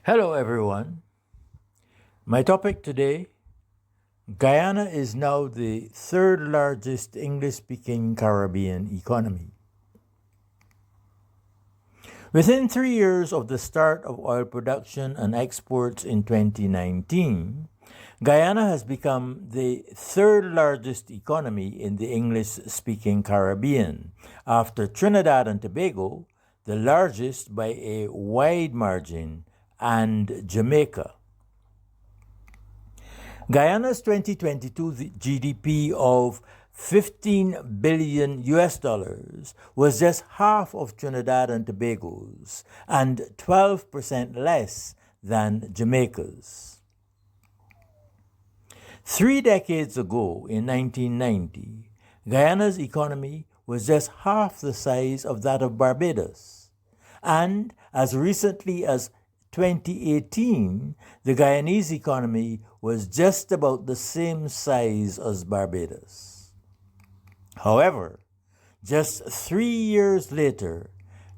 Hello, everyone. My topic today: Guyana is now the third largest English speaking Caribbean economy. Within 3 years of the start of oil production and exports in 2019, Guyana has become the third largest economy in the English speaking Caribbean, after Trinidad and Tobago, the largest by a wide margin, and Jamaica. Guyana's 2022 GDP of 15 billion US dollars was just half of Trinidad and Tobago's and 12% less than Jamaica's. 3 decades ago, in 1990, Guyana's economy was just half the size of that of Barbados, and as recently as 2018, the Guyanese economy was just about the same size as Barbados. However, just 3 years later,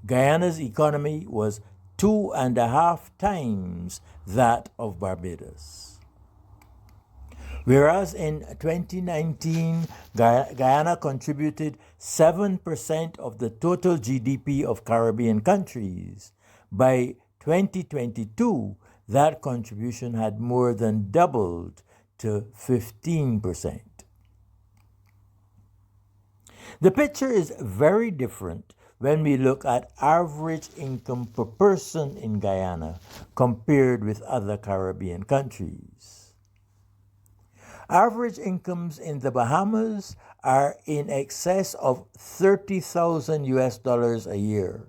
Guyana's economy was 2.5 times that of Barbados. Whereas in 2019, Guyana contributed 7% of the total GDP of Caribbean countries, by 2022, that contribution had more than doubled to 15%. The picture is very different when we look at average income per person in Guyana compared with other Caribbean countries. Average incomes in the Bahamas are in excess of $30,000 a year,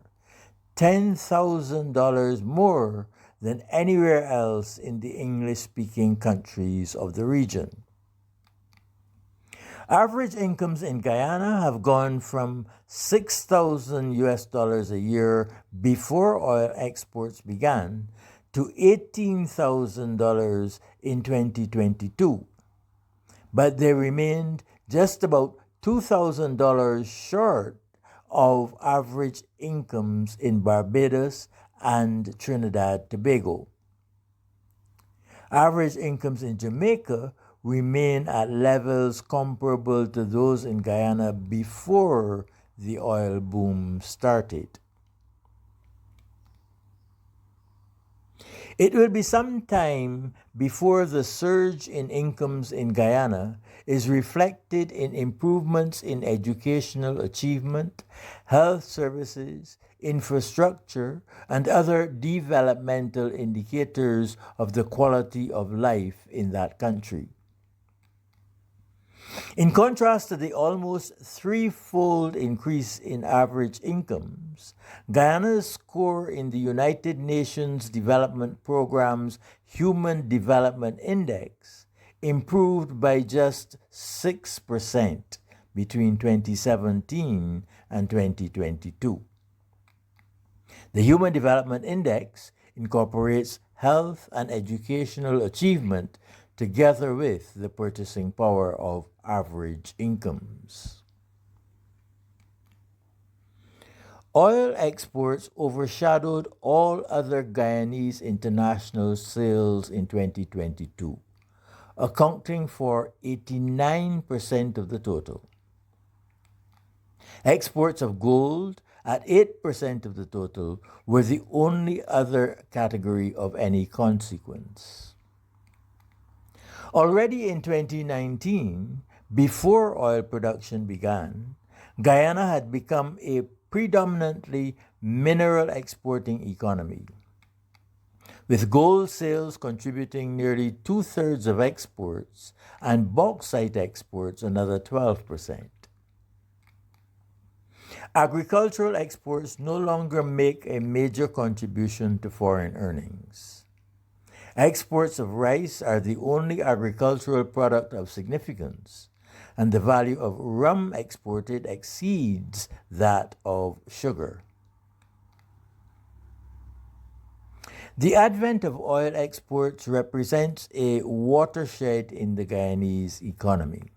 $10,000 more than anywhere else in the English-speaking countries of the region. Average incomes in Guyana have gone from $6,000 a year before oil exports began to $18,000 in 2022, but they remained just about $2,000 short of average incomes in Barbados and Trinidad Tobago. Average incomes in Jamaica remain at levels comparable to those in Guyana before the oil boom started. It will be some time before the surge in incomes in Guyana is reflected in improvements in educational achievement, health services, infrastructure, and other developmental indicators of the quality of life in that country. In contrast to the almost threefold increase in average incomes, Guyana's score in the United Nations Development Programme's Human Development Index improved by just 6% between 2017 and 2022. The Human Development Index incorporates health and educational achievement together with the purchasing power of average incomes. Oil exports overshadowed all other Guyanese international sales in 2022, accounting for 89% of the total. Exports of gold, at 8% of the total, were the only other category of any consequence. Already in 2019, before oil production began, Guyana had become a predominantly mineral exporting economy, with gold sales contributing nearly 2/3 of exports and bauxite exports another 12%. Agricultural exports no longer make a major contribution to foreign earnings. Exports of rice are the only agricultural product of significance, and the value of rum exported exceeds that of sugar. The advent of oil exports represents a watershed in the Guyanese economy.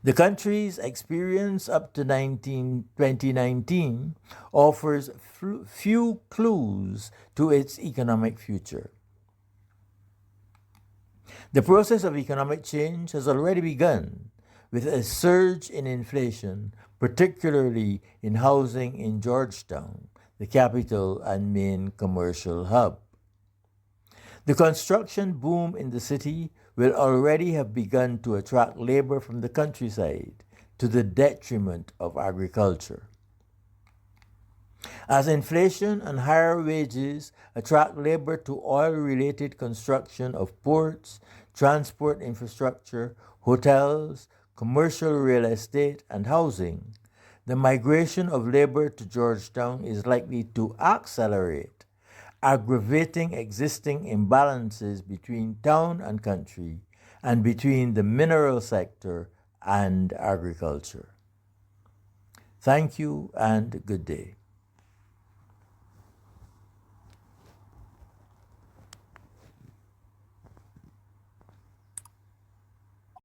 The country's experience up to 2019 offers few clues to its economic future. The process of economic change has already begun with a surge in inflation, particularly in housing in Georgetown, the capital and main commercial hub. The construction boom in the city will already have begun to attract labor from the countryside to the detriment of agriculture. As inflation and higher wages attract labor to oil-related construction of ports, transport infrastructure, hotels, commercial real estate, and housing, the migration of labor to Georgetown is likely to accelerate, aggravating existing imbalances between town and country and between the mineral sector and agriculture. Thank you and good day.